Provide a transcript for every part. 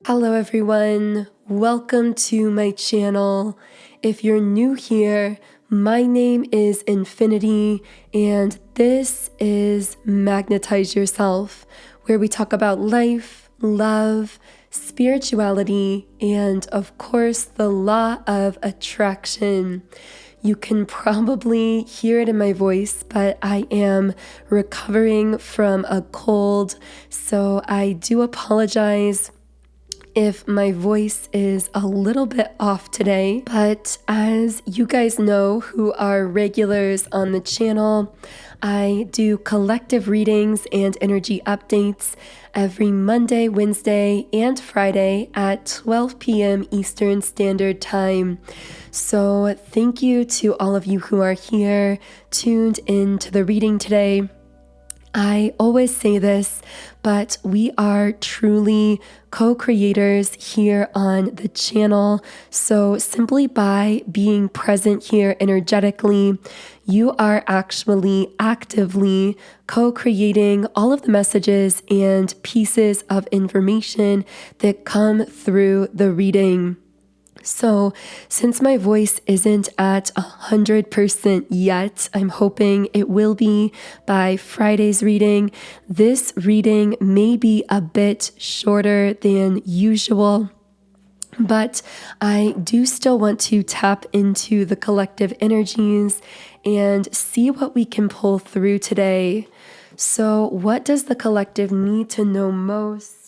Hello everyone, welcome to my channel. If you're new here, my name is Infinity and this is Magnetize Yourself, where we talk about life, love, spirituality, and of course the law of attraction. You can probably hear it in my voice, but I am recovering from a cold, so I do apologize if my voice is a little bit off today. But as you guys know who are regulars on the channel, I do collective readings and energy updates every Monday, Wednesday, and Friday at 12 p.m. Eastern Standard Time. So thank you to all of you who are here, tuned in to the reading today. I always say this, but we are truly co-creators here on the channel. So simply by being present here energetically, you are actually actively co-creating all of the messages and pieces of information that come through the reading. So since my voice isn't at 100% yet, I'm hoping it will be by Friday's reading. This reading may be a bit shorter than usual, but I do still want to tap into the collective energies and see what we can pull through today. So what does the collective need to know most?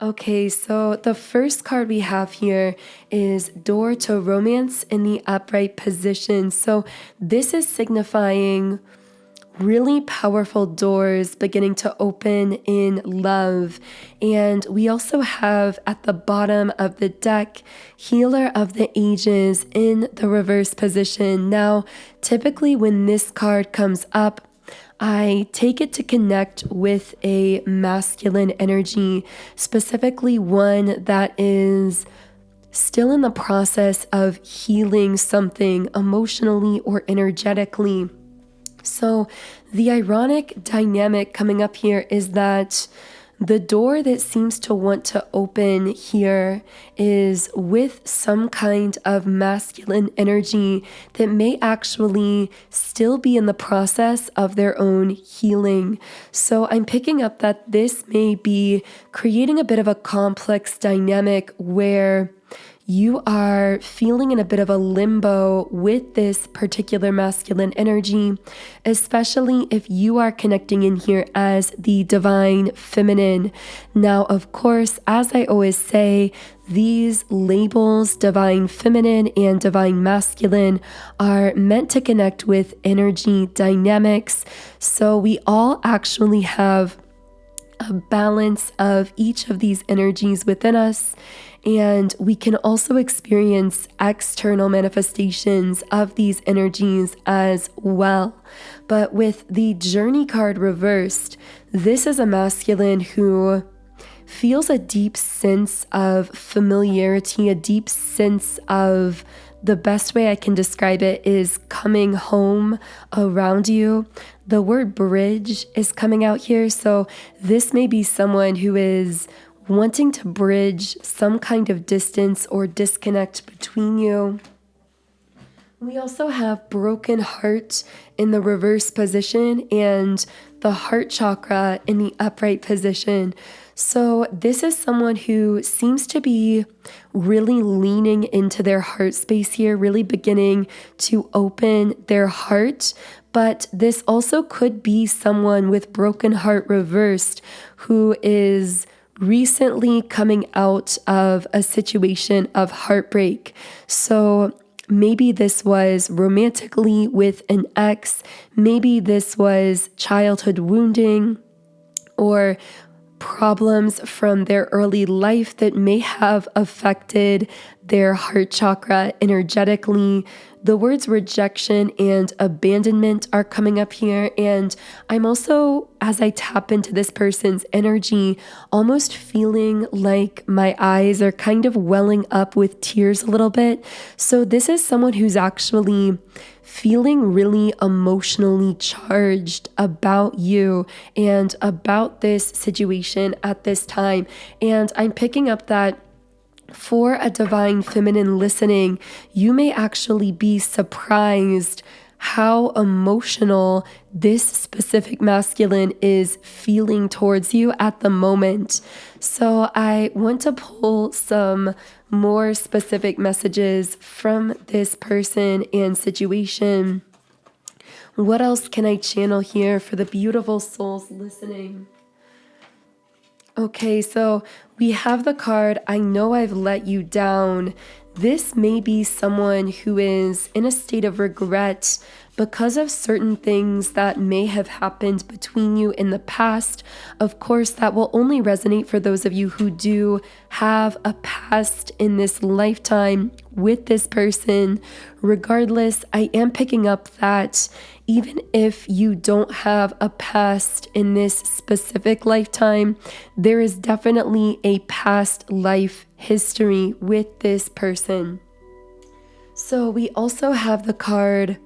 Okay, so the first card we have here is Door to Romance in the upright position. So this is signifying really powerful doors beginning to open in love. And we also have at the bottom of the deck, Healer of the Ages in the reverse position. Now, typically when this card comes up, I take it to connect with a masculine energy, specifically one that is still in the process of healing something emotionally or energetically. So the ironic dynamic coming up here is that the door that seems to want to open here is with some kind of masculine energy that may actually still be in the process of their own healing. So I'm picking up that this may be creating a bit of a complex dynamic where you are feeling in a bit of a limbo with this particular masculine energy, especially if you are connecting in here as the divine feminine. Now, of course, as I always say, these labels, divine feminine and divine masculine, are meant to connect with energy dynamics. So we all actually have a balance of each of these energies within us. And we can also experience external manifestations of these energies as well. But with the Journey card reversed, this is a masculine who feels a deep sense of familiarity, a deep sense of, the best way I can describe it is coming home around you. The word bridge is coming out here. So this may be someone who is wanting to bridge some kind of distance or disconnect between you. We also have broken heart in the reverse position and the heart chakra in the upright position. So this is someone who seems to be really leaning into their heart space here, really beginning to open their heart. But this also could be someone with broken heart reversed who is recently coming out of a situation of heartbreak. So maybe this was romantically with an ex, maybe this was childhood wounding or problems from their early life that may have affected their heart chakra energetically. The words rejection and abandonment are coming up here. And I'm also, as I tap into this person's energy, almost feeling like my eyes are kind of welling up with tears a little bit. So this is someone who's actually feeling really emotionally charged about you and about this situation at this time. And I'm picking up that For a divine feminine listening, you may actually be surprised how emotional this specific masculine is feeling towards you at the moment. So I want to pull some more specific messages from this person and situation. What else can I channel here for the beautiful souls listening? Okay, so we have the card, I know I've let you down. This may be someone who is in a state of regret because of certain things that may have happened between you in the past. Of course, that will only resonate for those of you who do have a past in this lifetime with this person. Regardless, I am picking up that even if you don't have a past in this specific lifetime, there is definitely a past life history with this person. So we also have the card,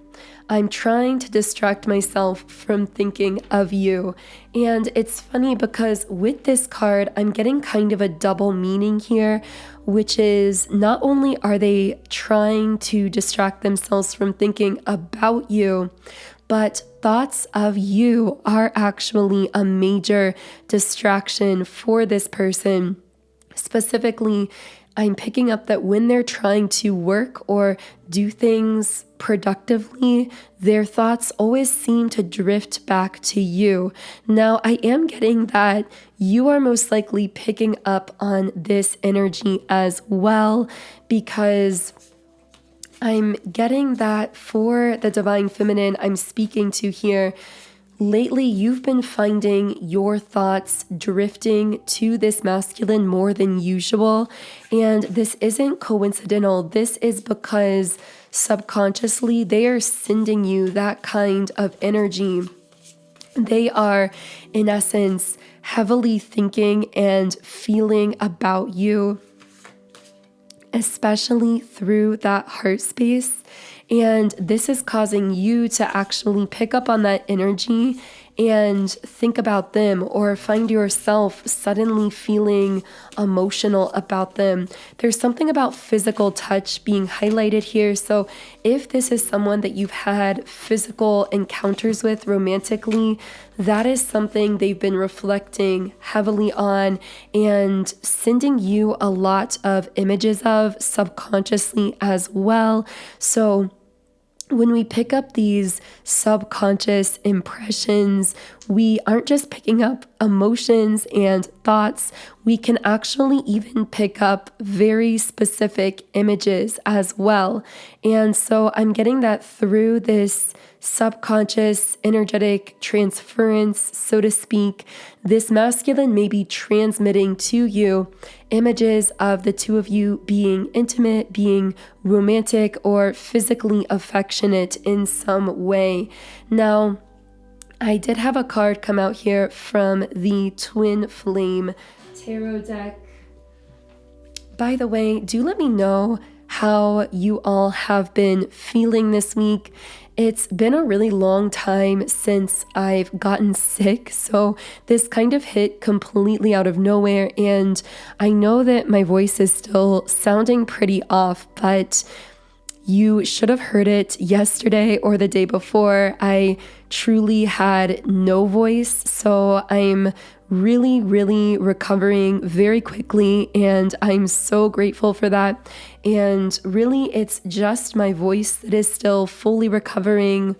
I'm trying to distract myself from thinking of you. And it's funny because with this card, I'm getting kind of a double meaning here, which is not only are they trying to distract themselves from thinking about you, but thoughts of you are actually a major distraction for this person. Specifically, I'm picking up that when they're trying to work or do things productively, their thoughts always seem to drift back to you. Now, I am getting that you are most likely picking up on this energy as well, because I'm getting that for the divine feminine I'm speaking to here, lately, you've been finding your thoughts drifting to this masculine more than usual, and this isn't coincidental. This is because subconsciously they are sending you that kind of energy. They are, in essence, heavily thinking and feeling about you, especially through that heart space. And this is causing you to actually pick up on that energy and think about them, or find yourself suddenly feeling emotional about them. There's something about physical touch being highlighted here. So if this is someone that you've had physical encounters with romantically, that is something they've been reflecting heavily on and sending you a lot of images of subconsciously as well. So when we pick up these subconscious impressions, we aren't just picking up emotions and thoughts. We can actually even pick up very specific images as well. And so I'm getting that through this subconscious energetic transference, so to speak, this masculine may be transmitting to you images of the two of you being intimate, being romantic, or physically affectionate in some way. Now, I did have a card come out here from the Twin Flame Tarot deck. By the way, do let me know how you all have been feeling this week. It's been a really long time since I've gotten sick, so this kind of hit completely out of nowhere, and I know that my voice is still sounding pretty off, but you should have heard it yesterday or the day before. I truly had no voice, so I'm really recovering very quickly, and I'm so grateful for that. And really, it's just my voice that is still fully recovering.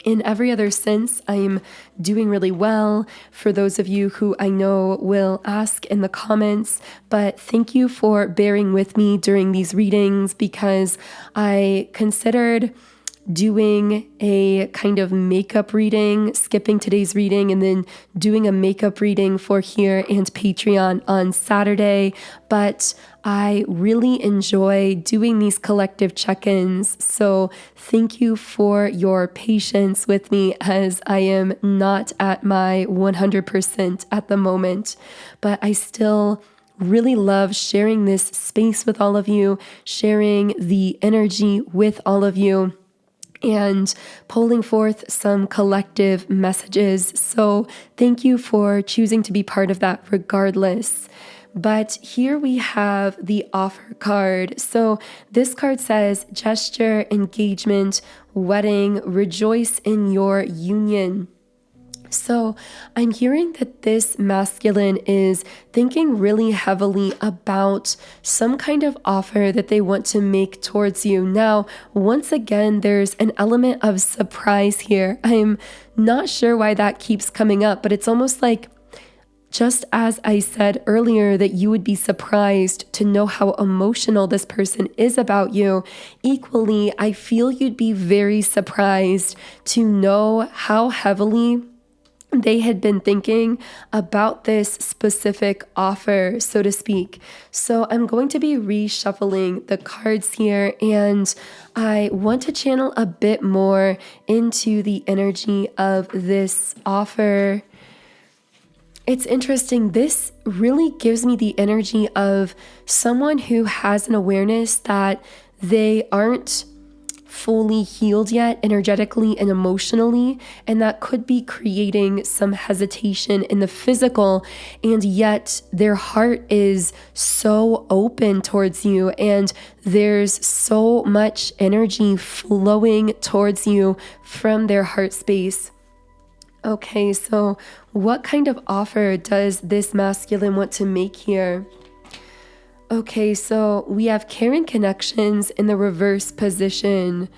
In every other sense, I'm doing really well. For those of you who I know will ask in the comments, but thank you for bearing with me during these readings, because I considered doing a kind of makeup reading, skipping today's reading, and then doing a makeup reading for here and Patreon on Saturday. But I really enjoy doing these collective check-ins. So thank you for your patience with me, as I am not at my 100% at the moment, but I still really love sharing this space with all of you, sharing the energy with all of you, and pulling forth some collective messages. So thank you for choosing to be part of that regardless. But here we have the offer card. So this card says gesture, engagement, wedding, rejoice in your union. So I'm hearing that this masculine is thinking really heavily about some kind of offer that they want to make towards you. Now, once again, there's an element of surprise here. I'm not sure why that keeps coming up, but it's almost like, just as I said earlier, that you would be surprised to know how emotional this person is about you. Equally, I feel you'd be very surprised to know how heavily they had been thinking about this specific offer, so to speak. So I'm going to be reshuffling the cards here, and I want to channel a bit more into the energy of this offer. It's interesting. This really gives me the energy of someone who has an awareness that they aren't fully healed yet energetically and emotionally, and that could be creating some hesitation in the physical, and yet their heart is so open towards you, and there's so much energy flowing towards you from their heart space. Okay, so what kind of offer does this masculine want to make here? Okay, so we have caring connections in the reverse position.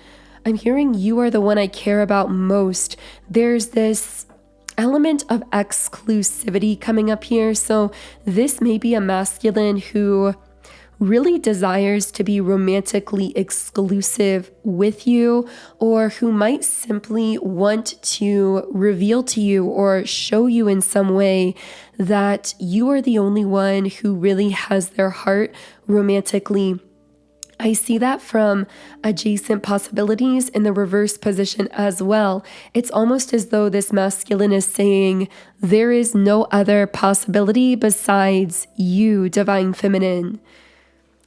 I'm hearing you are the one I care about most. There's this element of exclusivity coming up here. So this may be a masculine who really desires to be romantically exclusive with you, or who might simply want to reveal to you or show you in some way that you are the only one who really has their heart romantically. I see that from adjacent possibilities in the reverse position as well. It's almost as though this masculine is saying, there is no other possibility besides you, divine feminine.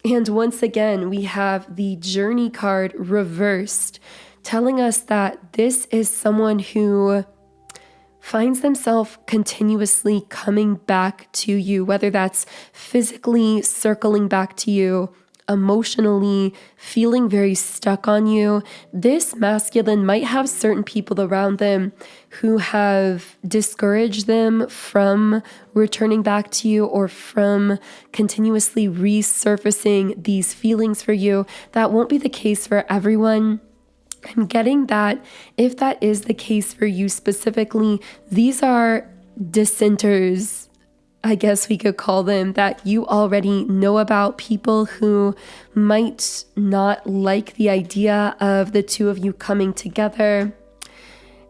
And once again, we have the journey card reversed, telling us that this is someone who finds themselves continuously coming back to you, whether that's physically circling back to you, emotionally feeling very stuck on you. This masculine might have certain people around them who have discouraged them from returning back to you, or from continuously resurfacing these feelings for you. That won't be the case for everyone. I'm getting that if that is the case for you specifically, these are dissenters, I guess we could call them, that you already know about, people who might not like the idea of the two of you coming together.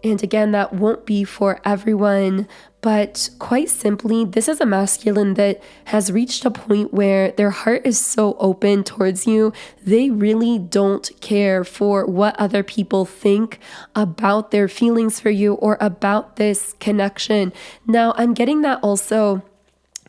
And again, that won't be for everyone, but quite simply, this is a masculine that has reached a point where their heart is so open towards you, they really don't care for what other people think about their feelings for you or about this connection. Now, I'm getting that also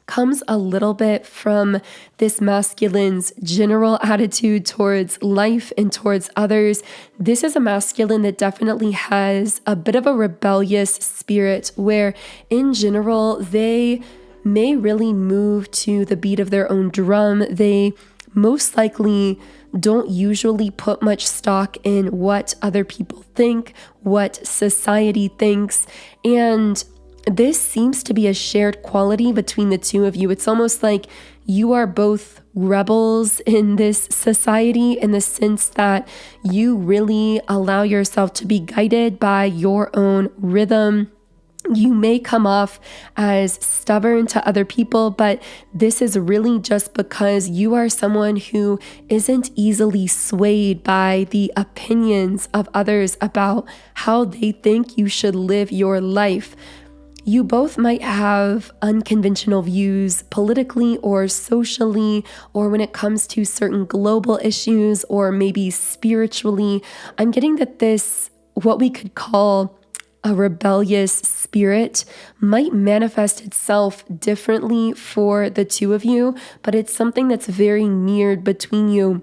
comes a little bit from this masculine's general attitude towards life and towards others. This is a masculine that definitely has a bit of a rebellious spirit, where in general, they may really move to the beat of their own drum. They most likely don't usually put much stock in what other people think, what society thinks, and this seems to be a shared quality between the two of you. It's almost like you are both rebels in this society, in the sense that you really allow yourself to be guided by your own rhythm. You may come off as stubborn to other people, but this is really just because you are someone who isn't easily swayed by the opinions of others about how they think you should live your life. You both might have unconventional views politically or socially, or when it comes to certain global issues, or maybe spiritually. I'm getting that this, what we could call a rebellious spirit, might manifest itself differently for the two of you, but it's something that's very mirrored between you.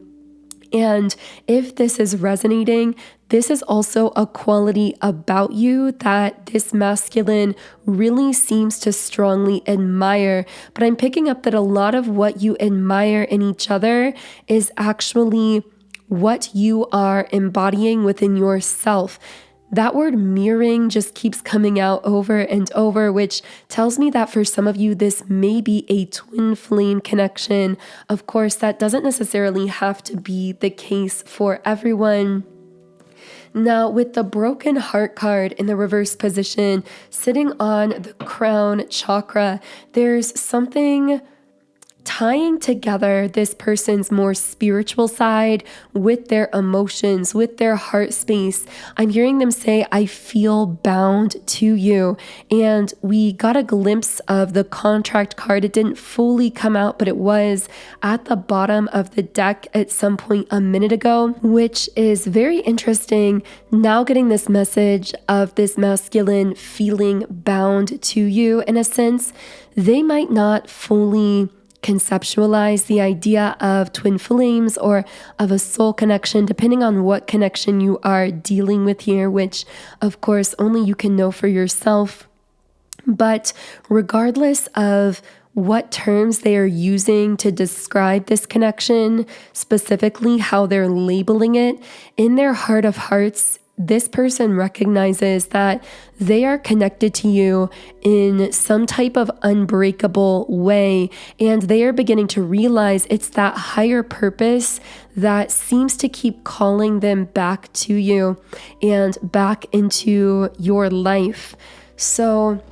And if this is resonating, this is also a quality about you that this masculine really seems to strongly admire. But I'm picking up that a lot of what you admire in each other is actually what you are embodying within yourself. That word mirroring just keeps coming out over and over, which tells me that for some of you, this may be a twin flame connection. Of course, that doesn't necessarily have to be the case for everyone. Now, with the broken heart card in the reverse position, sitting on the crown chakra, there's something tying together this person's more spiritual side with their emotions, with their heart space. I'm hearing them say, I feel bound to you. And we got a glimpse of the contract card. It didn't fully come out, but it was at the bottom of the deck at some point a minute ago, which is very interesting. Now getting this message of this masculine feeling bound to you in a sense, they might not fully conceptualize the idea of twin flames or of a soul connection, depending on what connection you are dealing with here, which of course only you can know for yourself. But regardless of what terms they are using to describe this connection, specifically how they're labeling it, in their heart of hearts, this person recognizes that they are connected to you in some type of unbreakable way, and they are beginning to realize it's that higher purpose that seems to keep calling them back to you and back into your life. So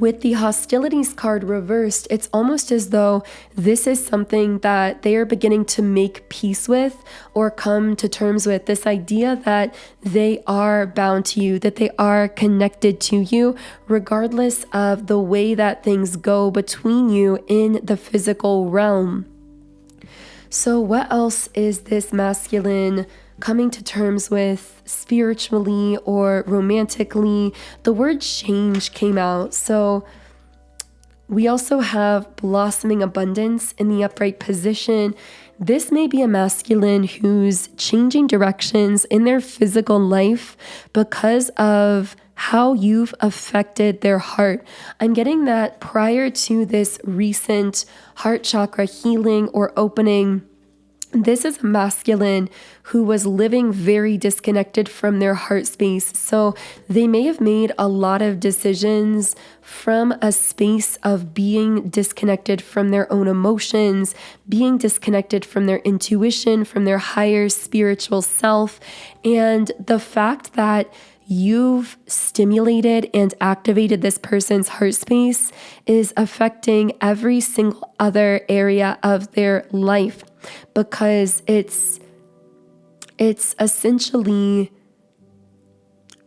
with the hostilities card reversed, it's almost as though this is something that they are beginning to make peace with or come to terms with. This idea that they are bound to you, that they are connected to you, regardless of the way that things go between you in the physical realm. So what else is this masculine coming to terms with spiritually or romantically? The word change came out. So we also have blossoming abundance in the upright position. This may be a masculine who's changing directions in their physical life because of how you've affected their heart. I'm getting that prior to this recent heart chakra healing or opening, this is a masculine who was living very disconnected from their heart space. So they may have made a lot of decisions from a space of being disconnected from their own emotions, being disconnected from their intuition, from their higher spiritual self. And the fact that you've stimulated and activated this person's heart space is affecting every single other area of their life, because it's essentially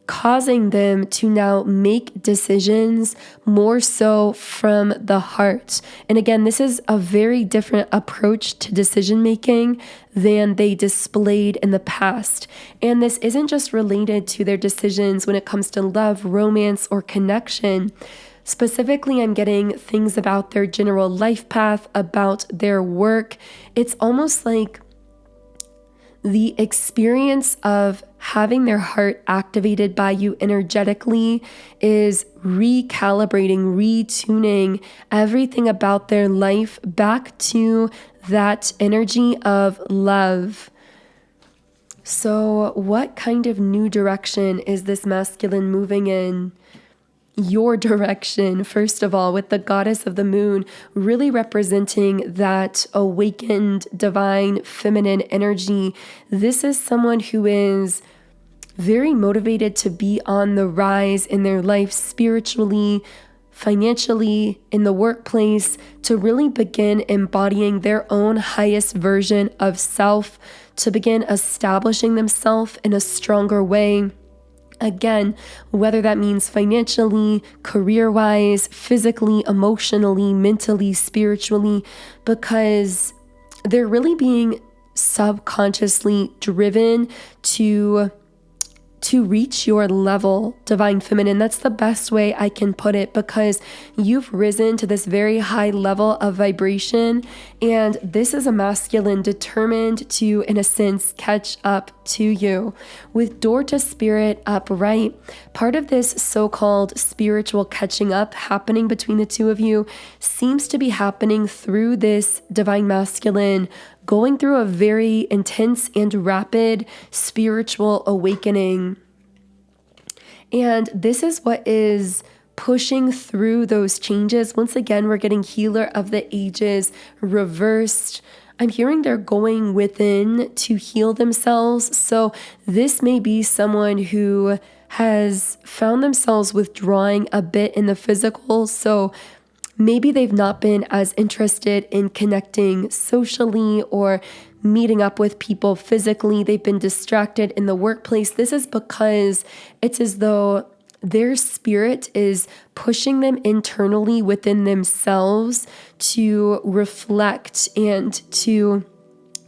causing them to now make decisions more so from the heart. And again, this is a very different approach to decision making than they displayed in the past. And this isn't just related to their decisions when it comes to love, romance, or connection. Specifically, I'm getting things about their general life path, about their work. It's almost like the experience of having their heart activated by you energetically is recalibrating, retuning everything about their life back to that energy of love. So what kind of new direction is this masculine moving in? Your direction, first of all, with the goddess of the moon really representing that awakened divine feminine energy. This is someone who is very motivated to be on the rise in their life spiritually, financially, in the workplace, to really begin embodying their own highest version of self, to begin establishing themselves in a stronger way. Again, whether that means financially, career-wise, physically, emotionally, mentally, spiritually, because they're really being subconsciously driven to to reach your level, divine feminine. That's the best way I can put it, because you've risen to this very high level of vibration, and this is a masculine determined to, in a sense, catch up to you. With door to spirit upright, part of this so-called spiritual catching up happening between the two of you seems to be happening through this divine masculine going through a very intense and rapid spiritual awakening. And this is what is pushing through those changes. Once again, we're getting healer of the ages reversed. I'm hearing they're going within to heal themselves. So this may be someone who has found themselves withdrawing a bit in the physical. So maybe they've not been as interested in connecting socially or meeting up with people physically. They've been distracted in the workplace. This is because it's as though their spirit is pushing them internally within themselves to reflect and to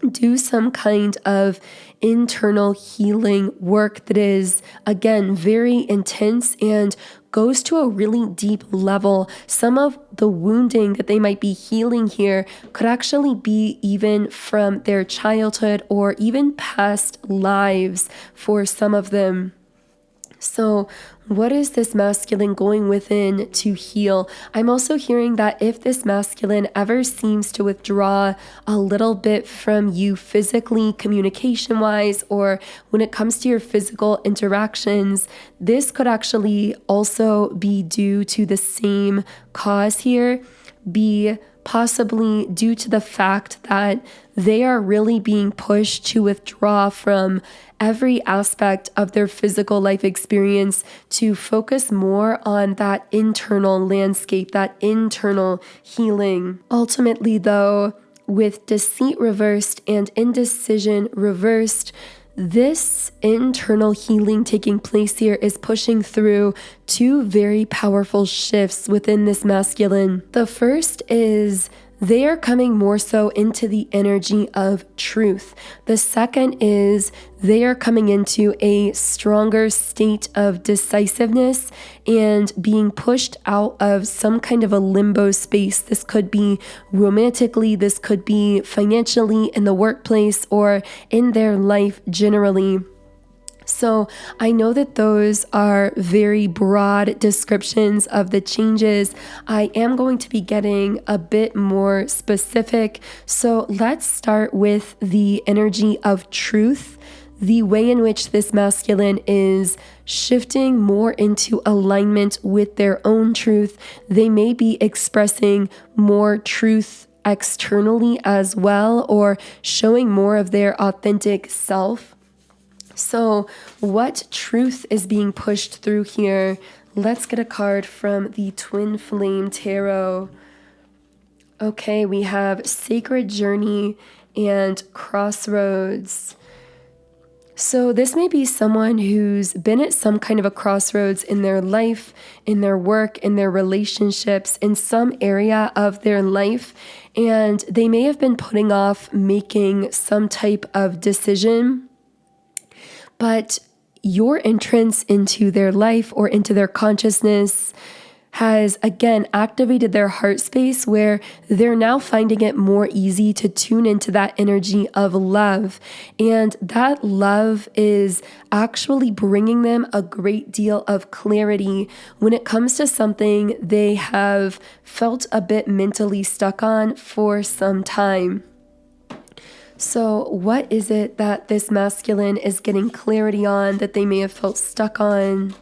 do some kind of internal healing work that is, again, very intense and goes to a really deep level. Some of the wounding that they might be healing here could actually be even from their childhood or even past lives for some of them. So what is this masculine going within to heal? I'm also hearing that if this masculine ever seems to withdraw a little bit from you physically, communication-wise, or when it comes to your physical interactions, this could actually also be due to the same cause here, be possibly due to the fact that they are really being pushed to withdraw from every aspect of their physical life experience to focus more on that internal landscape, that internal healing. Ultimately, though, with deceit reversed and indecision reversed, this internal healing taking place here is pushing through two very powerful shifts within this masculine. The first is they are coming more so into the energy of truth. The second is they are coming into a stronger state of decisiveness and being pushed out of some kind of a limbo space. This could be romantically, this could be financially, in the workplace, or in their life generally. So I know that those are very broad descriptions of the changes. I am going to be getting a bit more specific. So let's start with the energy of truth, the way in which this masculine is shifting more into alignment with their own truth. They may be expressing more truth externally as well, or showing more of their authentic self. So what truth is being pushed through here? Let's get a card from the Twin Flame Tarot. Okay, we have Sacred Journey and Crossroads. So this may be someone who's been at some kind of a crossroads in their life, in their work, in their relationships, in some area of their life, and they may have been putting off making some type of decision. But your entrance into their life or into their consciousness has, again, activated their heart space, where they're now finding it more easy to tune into that energy of love. And that love is actually bringing them a great deal of clarity when it comes to something they have felt a bit mentally stuck on for some time. So what is it that this masculine is getting clarity on that they may have felt stuck on?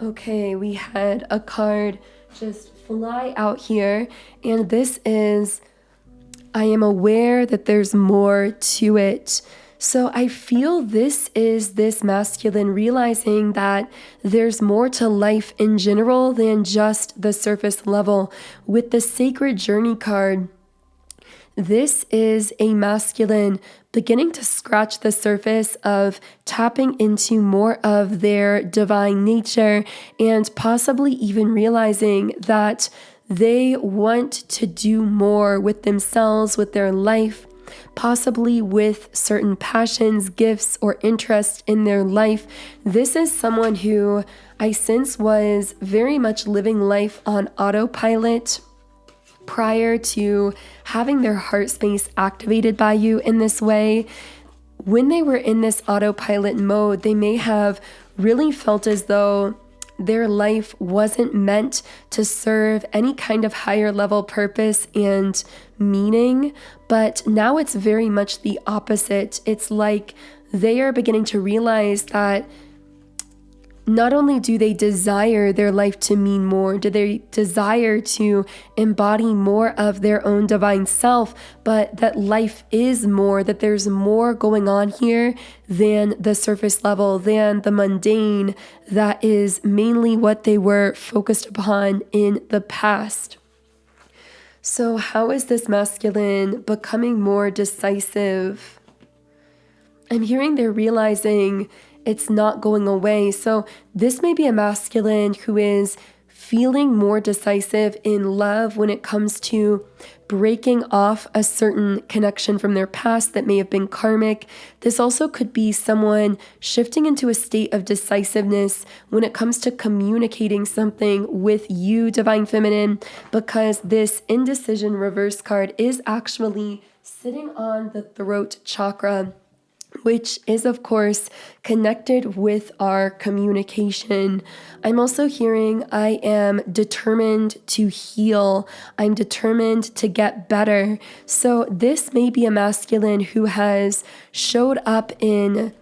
Okay, we had a card just fly out here, and this is, I am aware that there's more to it. So I feel this is this masculine realizing that there's more to life in general than just the surface level. With the Sacred Journey card, this is a masculine beginning to scratch the surface of tapping into more of their divine nature, and possibly even realizing that they want to do more with themselves, with their life. possibly with certain passions, gifts, or interests in their life. This is someone who I sense was very much living life on autopilot prior to having their heart space activated by you in this way. When they were in this autopilot mode, they may have really felt as though their life wasn't meant to serve any kind of higher level purpose and meaning, but now it's very much the opposite. It's like they are beginning to realize that not only do they desire their life to mean more, do they desire to embody more of their own divine self, but that life is more, that there's more going on here than the surface level, than the mundane, that is mainly what they were focused upon in the past. So how is this masculine becoming more decisive? I'm hearing they're realizing it's not going away. So this may be a masculine who is feeling more decisive in love when it comes to breaking off a certain connection from their past that may have been karmic. This also could be someone shifting into a state of decisiveness when it comes to communicating something with you, Divine Feminine, because this indecision reverse card is actually sitting on the throat chakra, which is, of course, connected with our communication. I'm also hearing I am determined to heal. I'm determined to get better. So this may be a masculine who has showed up in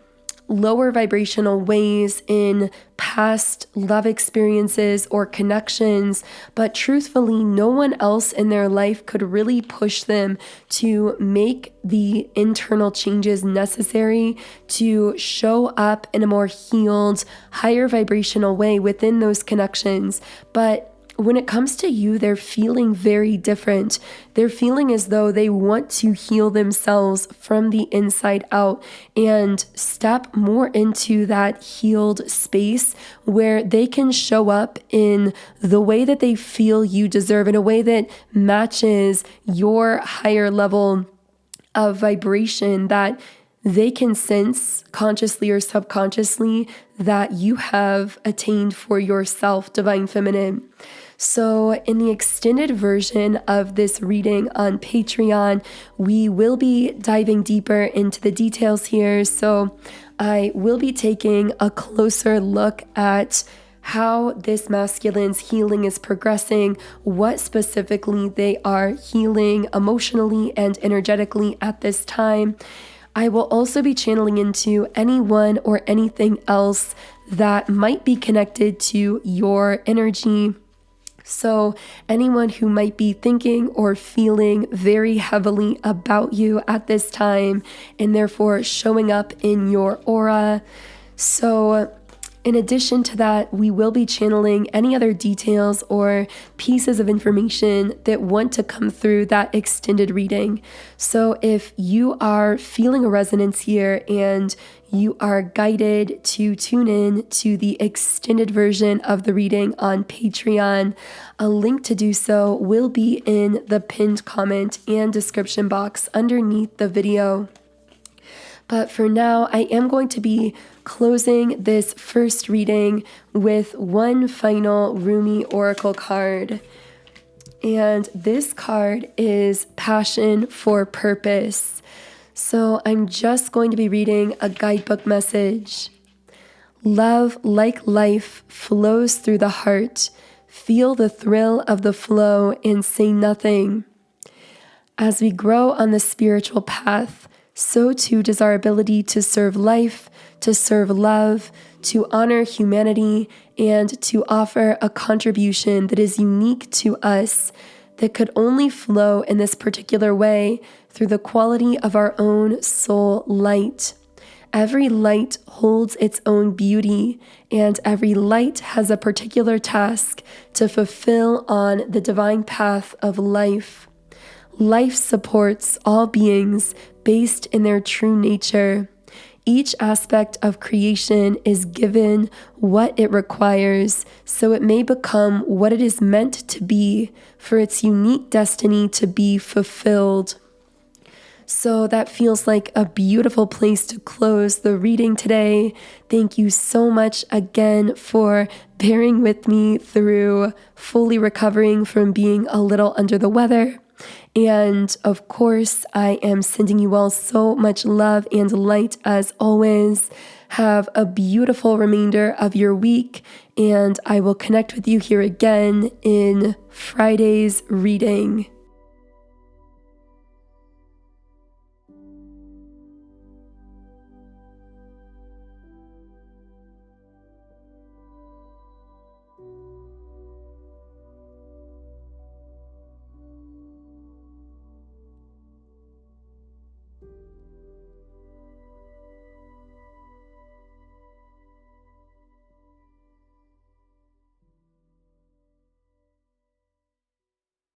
lower vibrational ways in past love experiences or connections, but truthfully, no one else in their life could really push them to make the internal changes necessary to show up in a more healed, higher vibrational way within those connections. But when it comes to you, they're feeling very different. They're feeling as though they want to heal themselves from the inside out and step more into that healed space where they can show up in the way that they feel you deserve, in a way that matches your higher level of vibration, that they can sense consciously or subconsciously that you have attained for yourself, Divine Feminine. So in the extended version of this reading on Patreon, we will be diving deeper into the details here. So I will be taking a closer look at how this masculine's healing is progressing, what specifically they are healing emotionally and energetically at this time. I will also be channeling into anyone or anything else that might be connected to your energy. So anyone who might be thinking or feeling very heavily about you at this time and therefore showing up in your aura. So in addition to that, we will be channeling any other details or pieces of information that want to come through that extended reading. So if you are feeling a resonance here and you are guided to tune in to the extended version of the reading on Patreon, a link to do so will be in the pinned comment and description box underneath the video. But for now, I am going to be closing this first reading with one final Rumi Oracle card. And this card is Passion for Purpose. So I'm just going to be reading a guidebook message. Love, like life, flows through the heart. Feel the thrill of the flow and say nothing. As we grow on the spiritual path, so too does our ability to serve life, to serve love, to honor humanity, and to offer a contribution that is unique to us, that could only flow in this particular way through the quality of our own soul light. Every light holds its own beauty, and every light has a particular task to fulfill on the divine path of life. Life supports all beings based in their true nature. Each aspect of creation is given what it requires, so it may become what it is meant to be for its unique destiny to be fulfilled. So that feels like a beautiful place to close the reading today. Thank you so much again for bearing with me through fully recovering from being a little under the weather. And of course, I am sending you all so much love and light as always. Have a beautiful remainder of your week, and I will connect with you here again in Friday's reading.